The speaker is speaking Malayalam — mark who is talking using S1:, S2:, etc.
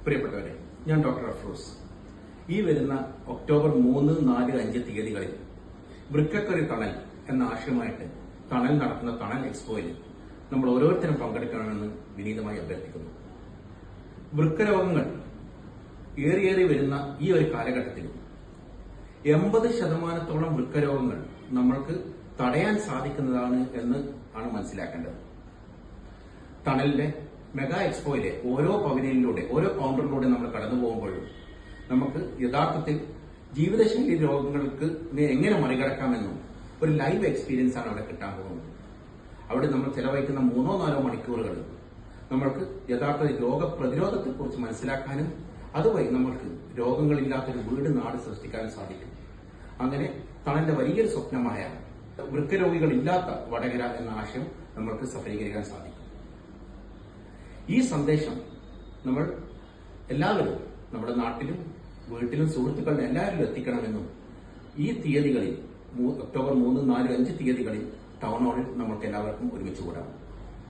S1: പ്രിയപ്പെട്ടവരെ, ഞാൻ ഡോക്ടർ അഫ്രോസ്. ഈ വരുന്ന ഒക്ടോബർ 3, 4, 5 തീയതികളിൽ വൃക്കക്കൊരു തണൽ എന്ന ആശയമായിട്ട് തണൽ നടത്തുന്ന തണൽ എക്സ്പോയിൽ നമ്മൾ ഓരോരുത്തരും പങ്കെടുക്കണമെന്ന് വിനീതമായി അഭ്യർത്ഥിക്കുന്നു. വൃക്കരോഗങ്ങൾ ഏറിയേറി വരുന്ന ഈ ഒരു കാലഘട്ടത്തിൽ 80% വൃക്കരോഗങ്ങൾ നമ്മൾക്ക് തടയാൻ സാധിക്കുന്നതാണ് എന്ന് ആണ് മനസ്സിലാക്കേണ്ടത്. തണലിലെ മെഗാ എക്സ്പോയിലെ ഓരോ പവലിയനിലൂടെ, ഓരോ കൗണ്ടറിലൂടെ നമ്മൾ കടന്നു പോകുമ്പോഴും നമുക്ക് യഥാർത്ഥത്തിൽ ജീവിതശൈലി രോഗങ്ങൾക്ക് എങ്ങനെ മറികടക്കാമെന്നും ഒരു ലൈവ് എക്സ്പീരിയൻസ് ആണ് അവിടെ കിട്ടാൻ പോകുന്നത്. അവിടെ നമ്മൾ ചെലവഴിക്കുന്ന 3-4 മണിക്കൂറുകൾ നമ്മൾക്ക് യഥാർത്ഥ രോഗപ്രതിരോധത്തെക്കുറിച്ച് മനസ്സിലാക്കാനും അതുവഴി നമ്മൾക്ക് രോഗങ്ങളില്ലാത്തൊരു വീട് നാട് സൃഷ്ടിക്കാനും സാധിക്കും. അങ്ങനെ തണലിന്റെ വലിയൊരു സ്വപ്നമായ വൃക്കരോഗികളില്ലാത്ത വടകര എന്ന ആശയം നമ്മൾക്ക് സഫലീകരിക്കാൻ സാധിക്കും. ഈ സന്ദേശം നമ്മൾ എല്ലാവരും നമ്മുടെ നാട്ടിലും വീട്ടിലും സുഹൃത്തുക്കളുടെ എല്ലാവരിലും എത്തിക്കണമെന്നും ഈ തീയതികളിൽ ഒക്ടോബർ 3, 4, 5 തീയതികളിൽ ടൗൺ ഹാളിൽ നമ്മൾക്ക് എല്ലാവർക്കും ഒരുമിച്ച് കൂടാം.